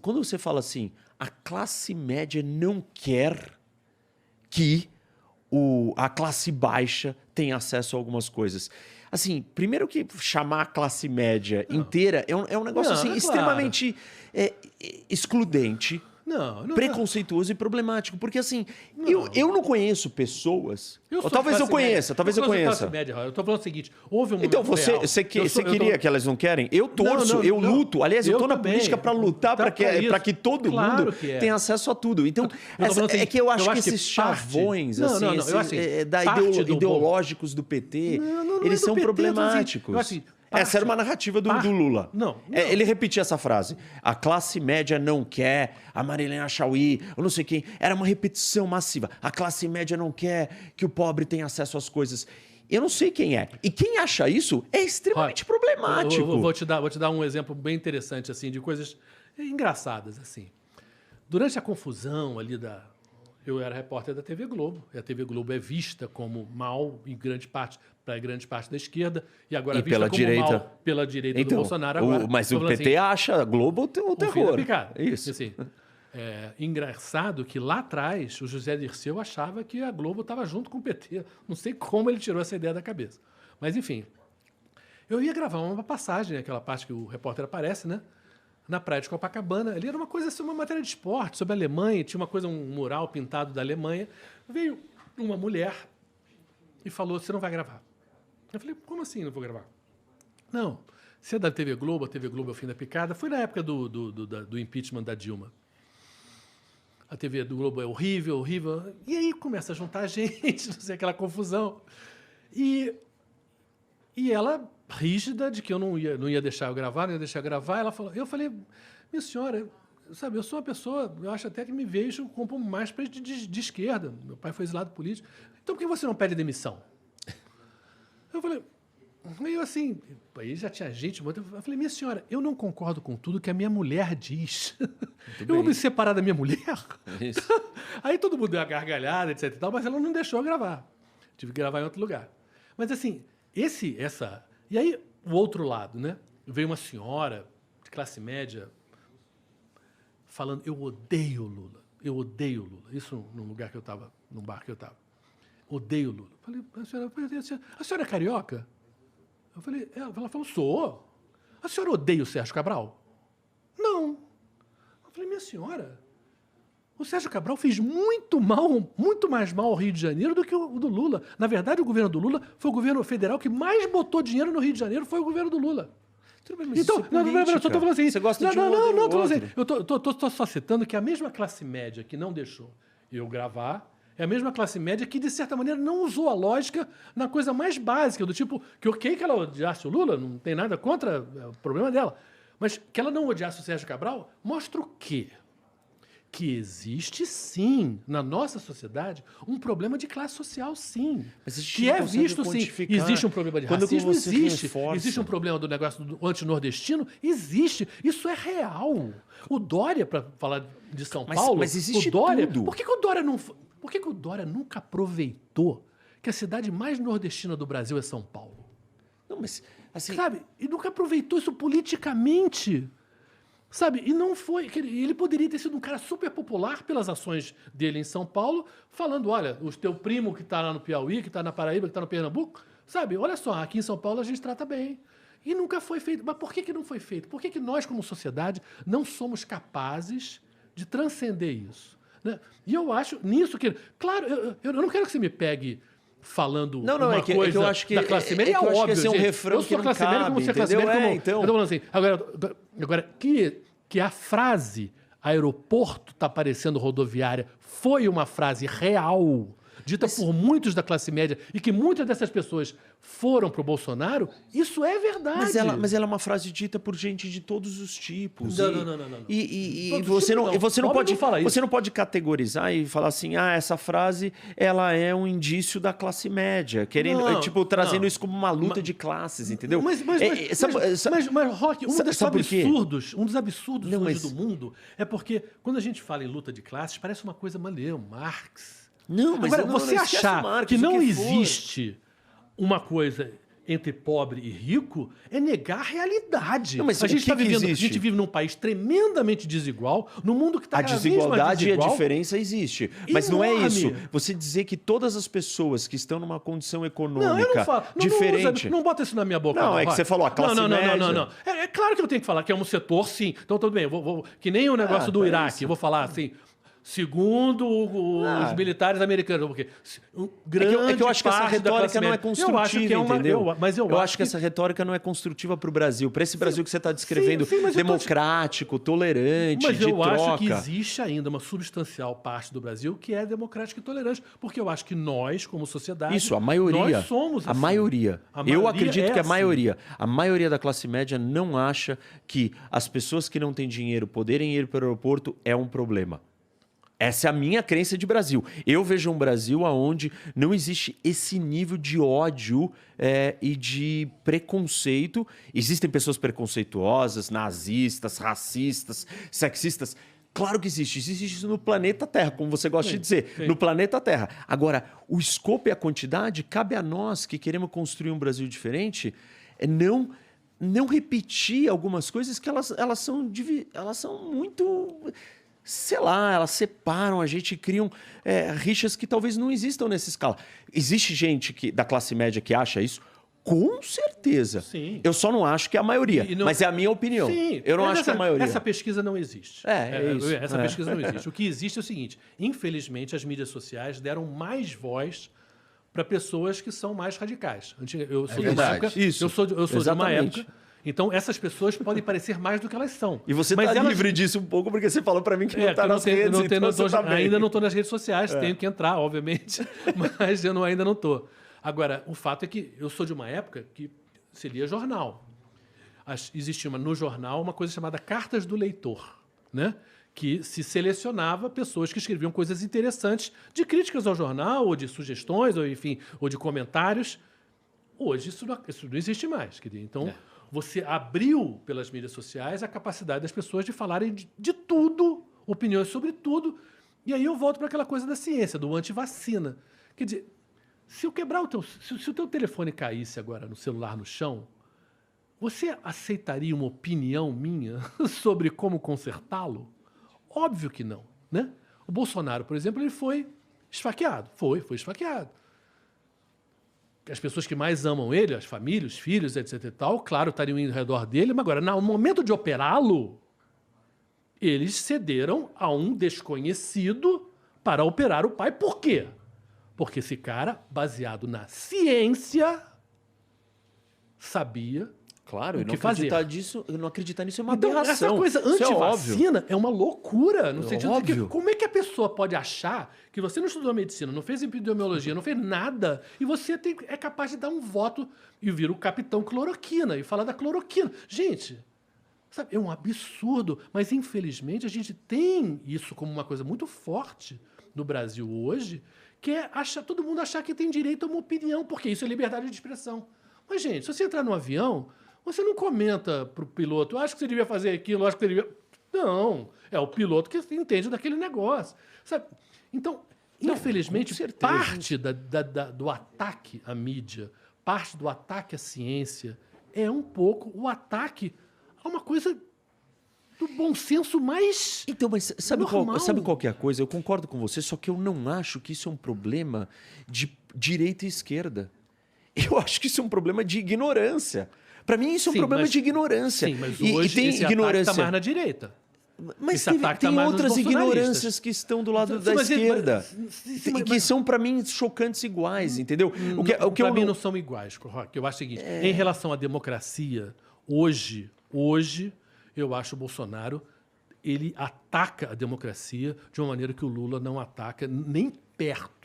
Quando você fala assim, a classe média não quer que a classe baixa tenha acesso a algumas coisas. Assim, primeiro que chamar a classe média inteira é um negócio assim, extremamente excludente, preconceituoso e problemático. Porque assim, eu não conheço pessoas... Ou talvez eu conheça, talvez eu conheça. Média, eu tô falando o seguinte, houve um então, você queria que elas não querem? Eu torço, eu luto. Aliás, eu tô na política para lutar para que todo mundo tenha acesso a tudo. Então, é que eu acho que esses chavões ideológicos do PT, eles são problemáticos. Essa era uma narrativa do Lula. Não. Ele repetia essa frase. A classe média não quer, a Marilena Chauí, ou não sei quem. Era uma repetição massiva. A classe média não quer que o pobre tenha acesso às coisas. Eu não sei quem é. E quem acha isso é extremamente problemático. Vou te dar um exemplo bem interessante, assim, de coisas engraçadas, assim. Durante a confusão ali eu era repórter da TV Globo, e a TV Globo é vista como mal em grande parte da esquerda, e agora vista pela como direita. Mal pela direita do Bolsonaro agora. Mas o PT acha a Globo o terror. Isso. Assim, engraçado que lá atrás o José Dirceu achava que a Globo estava junto com o PT. Não sei como ele tirou essa ideia da cabeça. Mas, enfim, eu ia gravar uma passagem, aquela parte que o repórter aparece, né? Na praia de Copacabana. Ali era uma coisa assim, uma matéria de esporte sobre a Alemanha, tinha uma coisa, um mural pintado da Alemanha. Veio uma mulher e falou: você não vai gravar. Eu falei: como assim não vou gravar? Não, você é da TV Globo, a TV Globo é o fim da picada. Foi na época do impeachment da Dilma. A TV do Globo é horrível, horrível. E aí começa a juntar gente, não sei, aquela confusão. E ela, rígida, de que eu não ia deixar eu gravar, eu falei: minha senhora, sabe, eu sou uma pessoa, eu acho até que me vejo como mais de esquerda. Meu pai foi exilado político. Então por que você não pede demissão? Eu falei, meio assim, aí já tinha gente, eu falei: minha senhora, eu não concordo com tudo que a minha mulher diz. Eu vou me separar da minha mulher? Isso. Aí todo mundo deu uma gargalhada, etc e tal, mas ela não deixou eu gravar. Tive que gravar em outro lugar. Mas assim, e aí o outro lado, né? Veio uma senhora de classe média falando: eu odeio Lula. Isso num lugar que eu estava, num bar que eu estava. Odeio Lula. Falei: a senhora é carioca? Eu falei: ela falou: sou. A senhora odeia o Sérgio Cabral? Não. Eu falei: minha senhora, o Sérgio Cabral fez muito mais mal ao Rio de Janeiro do que o do Lula. Na verdade, o governo do Lula foi o governo federal que mais botou dinheiro no Rio de Janeiro, foi o governo do Lula. Então, eu só tô falando assim. Você gosta de um ou do outro? Assim, eu tô só citando que a mesma classe média que não deixou eu gravar é a mesma classe média que, de certa maneira, não usou a lógica na coisa mais básica, do tipo, que ok que ela odiasse o Lula, não tem nada contra, é o problema dela, mas que ela não odiasse o Sérgio Cabral, mostra o quê? Que existe, sim, na nossa sociedade, um problema de classe social, sim. Que é visto, sim. Existe um problema de racismo? Existe. Existe um problema do negócio do antinordestino? Existe. Isso é real. O Dória, para falar de São Paulo... Mas existe o Dória, tudo. Por que o Dória nunca aproveitou que a cidade mais nordestina do Brasil é São Paulo? Não, mas... Assim... Sabe? E nunca aproveitou isso politicamente. Sabe? E não foi... Ele poderia ter sido um cara super popular pelas ações dele em São Paulo, falando: olha, o teu primo que está lá no Piauí, que está na Paraíba, que está no Pernambuco, sabe? Olha só, aqui em São Paulo a gente trata bem. E nunca foi feito. Mas por que não foi feito? Por que nós, como sociedade, não somos capazes de transcender isso? Né? E eu acho nisso que... Claro, eu não quero que você me pegue falando uma coisa eu acho que, da classe média. É óbvio, que é um refrão que não classe média, como você é classe média. Então... Eu tô falando assim, agora que a frase aeroporto está parecendo rodoviária foi uma frase real, dita por muitos da classe média, e que muitas dessas pessoas foram pro Bolsonaro, isso é verdade. Mas ela é uma frase dita por gente de todos os tipos. Não. E você não pode categorizar e falar assim: essa frase ela é um indício da classe média, trazendo isso como uma luta de classes, entendeu? Mas Rock, um dos absurdos hoje do mundo é porque quando a gente fala em luta de classes, parece uma coisa maneira, Marx. Não, mas agora, você achar que não existe uma coisa entre pobre e rico é negar a realidade. Não, mas a gente o que tá vivendo, existe? a gente vive num país tremendamente desigual, num mundo que está A cada vez mais desigualdade e a desigual. diferença existe. Mas não é Enorme. isso. Você dizer que todas as pessoas que estão numa condição econômica Não, eu não falo. diferente... Não bota isso na minha boca. Não, é que vai. você falou a classe média. Não. É claro que eu tenho que falar que é um setor, sim. Então, tudo bem. Que nem o negócio do é Iraque. isso. Eu vou falar assim... Segundo os militares americanos, porque É que eu acho que essa retórica não é construtiva, entendeu? Eu acho que essa retórica não é construtiva para o Brasil, para esse Brasil que você está descrevendo, mas democrático, tolerante, Mas de eu troca. acho que existe ainda uma substancial parte do Brasil que é democrática e tolerante, porque eu acho que nós, como sociedade, Isso, a maioria. nós somos assim. A maioria. Eu acredito que assim. a maioria da classe média não acha que as pessoas que não têm dinheiro poderem ir para o aeroporto é um problema. Essa é a minha crença de Brasil. Eu vejo um Brasil onde não existe esse nível de ódio e de preconceito. Existem pessoas preconceituosas, nazistas, racistas, sexistas. Claro que existe. Existe isso no planeta Terra, como você gosta de dizer. Sim. No planeta Terra. Agora, o escopo e a quantidade, cabe a nós que queremos construir um Brasil diferente, não repetir algumas coisas que elas são muito... Sei lá, elas separam a gente e criam rixas que talvez não existam nessa escala. Existe gente da classe média que acha isso? Com certeza. Sim. Eu só não acho que é a maioria, mas é a minha opinião. Sim, eu não acho que é a maioria. Essa pesquisa não existe. É isso. Essa pesquisa não existe. O que existe é o seguinte, infelizmente as mídias sociais deram mais voz para pessoas que são mais radicais. Eu sou de uma época, Isso. eu sou de uma Exatamente. época. Então, essas pessoas podem parecer mais do que elas são. E você está livre disso um pouco, porque você falou para mim que não está nas redes, então você tá bem. Ainda não estou nas redes sociais, tenho que entrar, obviamente, mas eu ainda não estou. Agora, o fato é que eu sou de uma época que se lia jornal. Existia no jornal uma coisa chamada Cartas do Leitor, né? Que se selecionava pessoas que escreviam coisas interessantes de críticas ao jornal, ou de sugestões, ou enfim, ou de comentários. Hoje isso não existe mais. Então, você abriu pelas mídias sociais a capacidade das pessoas de falarem de tudo, opiniões sobre tudo. E aí eu volto para aquela coisa da ciência, do antivacina. Quer dizer, se eu quebrar se o teu telefone caísse agora no celular no chão, você aceitaria uma opinião minha sobre como consertá-lo? Óbvio que não, né? O Bolsonaro, por exemplo, ele foi esfaqueado. Foi esfaqueado. As pessoas que mais amam ele, as famílias, os filhos, etc e tal, claro, estariam indo ao redor dele, mas agora, no momento de operá-lo, eles cederam a um desconhecido para operar o pai. Por quê? Porque esse cara, baseado na ciência, sabia Claro, o que fazer. Não acreditar nisso é uma Então, aberração. essa coisa antivacina é uma loucura. No sentido de que como é que a pessoa pode achar que você não estudou medicina, não fez epidemiologia, não fez nada, e você é capaz de dar um voto e vira o capitão cloroquina e falar da cloroquina. Gente, sabe, é um absurdo. Mas, infelizmente, a gente tem isso como uma coisa muito forte no Brasil hoje, que é todo mundo achar que tem direito a uma opinião, porque isso é liberdade de expressão. Mas, gente, se você entrar no avião, você não comenta para o piloto, acho que você devia fazer aquilo, acho que você devia... Não, é o piloto que entende daquele negócio. Sabe? Então, infelizmente, parte do ataque à mídia, parte do ataque à ciência, é um pouco o ataque a uma coisa do bom senso mais Então, mas sabe normal. qual que é a coisa? Eu concordo com você, só que eu não acho que isso é um problema de direita e esquerda. Eu acho que isso é um problema de ignorância. Para mim, isso é um problema de ignorância. Sim, mas hoje tem esse ignorância ataque está mais na direita. Mas tem outras ignorâncias que estão do lado da esquerda. Que são, para mim, chocantes iguais, entendeu? Para mim não são iguais, Roque. Eu acho o seguinte, em relação à democracia, hoje, eu acho o Bolsonaro, ele ataca a democracia de uma maneira que o Lula não ataca nem perto.